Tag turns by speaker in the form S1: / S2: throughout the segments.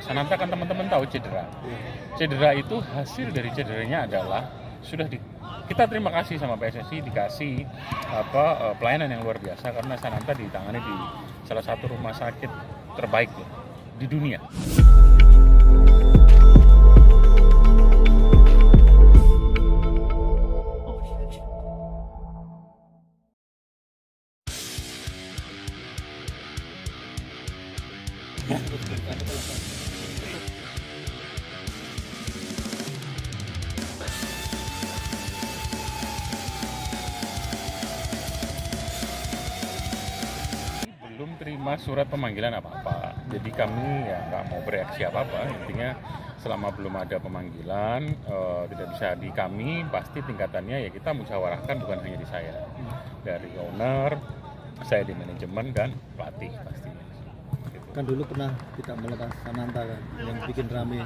S1: Sananta kan teman-teman tahu cedera. Cedera itu hasil dari cederanya adalah kita terima kasih sama PSSI dikasih pelayanan yang luar biasa karena Sananta ditangani di salah satu rumah sakit terbaik di dunia. Belum terima surat pemanggilan apa-apa, jadi kami ya nggak mau bereaksi apa-apa. Intinya selama belum ada pemanggilan, tidak bisa di kami, pasti tingkatannya ya kita musyawarahkan, bukan hanya di saya, dari owner, saya di manajemen dan pelatih pastinya.
S2: Kan dulu pernah tidak melepas Sananta kan, yang bikin rame.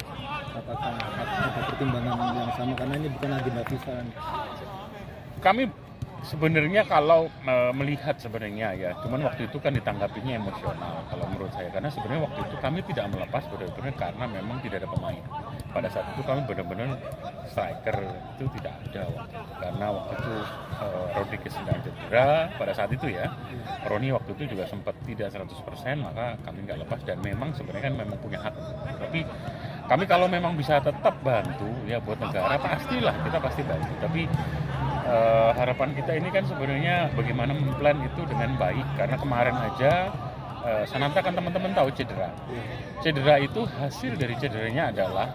S2: Apakah ada pertimbangan yang sama karena ini bukan agenda FIFA kan?
S1: Kami sebenarnya kalau melihat sebenarnya ya, cuman waktu itu kan ditanggapinya emosional kalau menurut saya, karena sebenarnya waktu itu kami tidak melepas benar-benar karena memang tidak ada pemain. Pada saat itu kami benar-benar striker itu tidak ada waktu itu, karena waktu itu Rodriguez sedang cedera pada saat itu ya. Roni waktu itu juga sempat tidak 100%, maka kami nggak lepas dan memang sebenarnya kan memang punya hak. Tapi kami kalau memang bisa tetap bantu ya buat negara, pastilah kita pasti bantu. Tapi harapan kita ini kan sebenarnya bagaimana memplan itu dengan baik, karena kemarin aja Sananta kan teman-teman tahu cedera. Cedera itu hasil dari cederanya adalah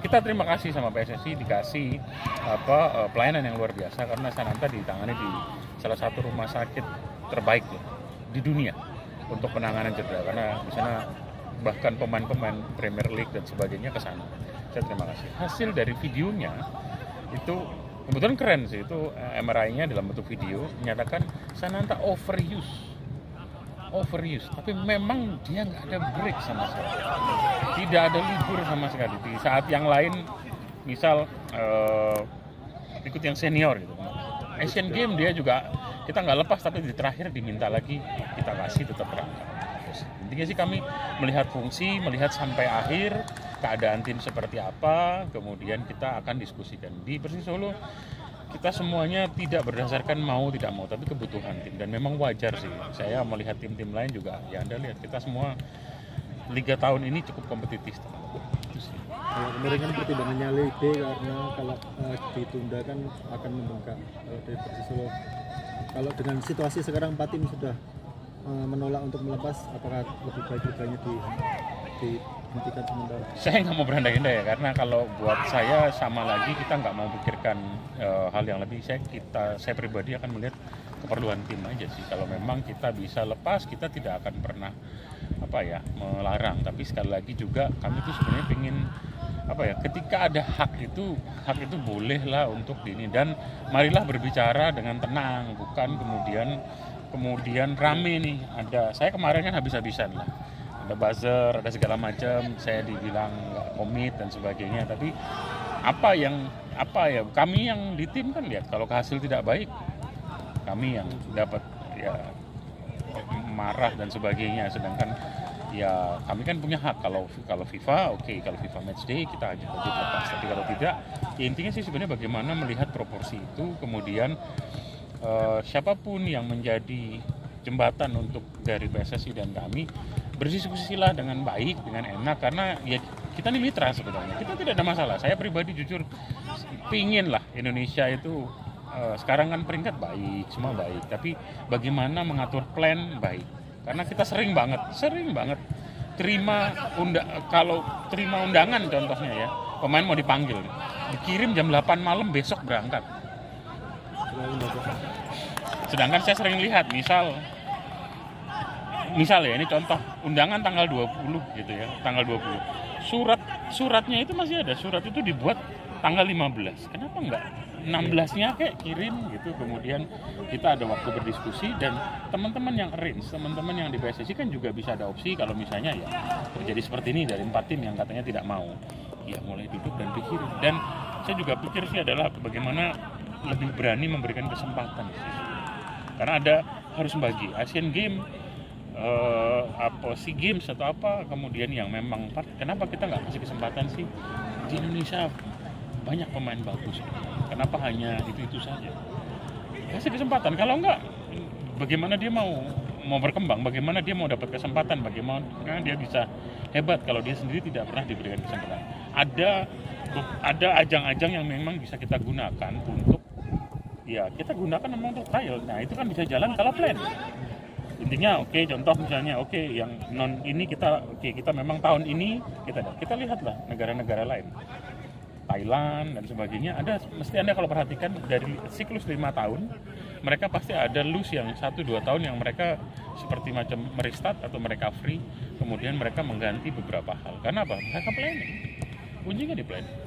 S1: kita terima kasih sama PSSI dikasih pelayanan yang luar biasa karena Sananta ditangani di salah satu rumah sakit terbaik di dunia untuk penanganan cedera, karena di sana bahkan pemain-pemain Premier League dan sebagainya ke sana. Saya terima kasih. Hasil dari videonya itu kebetulan keren sih, itu MRI-nya dalam bentuk video menyatakan Sananta overuse, tapi memang dia nggak ada break sama sekali, tidak ada libur sama sekali. Di saat yang lain, misal ikut yang senior gitu, Asian Games dia juga kita nggak lepas, tapi di terakhir diminta lagi kita kasih tetap berangkat. Intinya sih kami melihat fungsi, melihat sampai akhir keadaan tim seperti apa, kemudian kita akan diskusikan. Di Persis Solo kita semuanya tidak berdasarkan mau tidak mau, tapi kebutuhan tim, dan memang wajar sih. Saya melihat tim-tim lain juga, ya Anda lihat kita semua liga tahun ini cukup kompetitif.
S2: Kalau kemarin kan pertimbangannya Liga karena kalau ditunda kan akan membengkak dari Persis Solo. Kalau dengan situasi sekarang 4 tim sudah menolak untuk melepas, apakah lebih baik liganya dihentikan sementara?
S1: Saya nggak mau berandai-andai ya, karena kalau buat saya sama lagi kita nggak mau pikirkan hal yang lebih. Saya pribadi akan melihat keperluan tim aja sih. Kalau memang kita bisa lepas, kita tidak akan pernah melarang. Tapi sekali lagi juga kami tuh sebenarnya pengen ketika ada hak itu bolehlah untuk ini, dan marilah berbicara dengan tenang, bukan kemudian rame nih. Saya kemarin kan habis-habisan lah, ada buzzer, ada segala macam, saya dibilang nggak komit dan sebagainya. Tapi kami yang di tim kan lihat kalau hasil tidak baik, kami yang dapat ya marah dan sebagainya. Sedangkan ya kami kan punya hak, kalau FIFA kalau FIFA match day kita wajib lepas, tapi kalau tidak ya intinya sih sebenarnya bagaimana melihat proporsi itu, kemudian siapapun yang menjadi jembatan untuk dari PSSI dan kami berdiskusilah dengan baik, dengan enak, karena ya kita ini mitra sebenarnya, kita tidak ada masalah. Saya pribadi jujur pingin lah Indonesia itu sekarang kan peringkat baik, semua baik, tapi bagaimana mengatur plan baik, karena kita sering banget kalau terima undangan contohnya ya, pemain mau dipanggil, dikirim jam 8 malam besok berangkat. Sedangkan saya sering lihat misal ya, ini contoh undangan tanggal 20 gitu ya, tanggal 20 suratnya itu masih ada, surat itu dibuat tanggal 15, kenapa enggak 16-nya kayak kirim gitu. Kemudian kita ada waktu berdiskusi, dan teman-teman yang arrange, teman-teman yang di PSSI kan juga bisa ada opsi kalau misalnya ya terjadi seperti ini dari 4 tim yang katanya tidak mau, ya mulai duduk dan pikirin. Dan saya juga pikir sih adalah bagaimana lebih berani memberikan kesempatan sih. Karena harus membagi Asian Games SEA Games atau apa, kemudian yang memang kenapa kita nggak kasih kesempatan sih? Di Indonesia banyak pemain bagus, kenapa hanya itu saja? Kasih kesempatan, kalau enggak bagaimana dia mau berkembang, bagaimana dia mau dapat kesempatan, bagaimana dia bisa hebat kalau dia sendiri tidak pernah diberikan kesempatan. Ada ajang-ajang yang memang bisa kita gunakan untuk, ya kita gunakan memang untuk trial. Nah itu kan bisa jalan kalau plan. Intinya contoh misalnya yang non ini kita memang tahun ini kita lihatlah negara-negara lain, Thailand dan sebagainya, mesti Anda kalau perhatikan dari siklus 5 tahun mereka pasti ada loose yang 1-2 tahun yang mereka seperti macam merestart atau mereka free, kemudian mereka mengganti beberapa hal. Karena apa? Mereka planning, kuncinya di planning.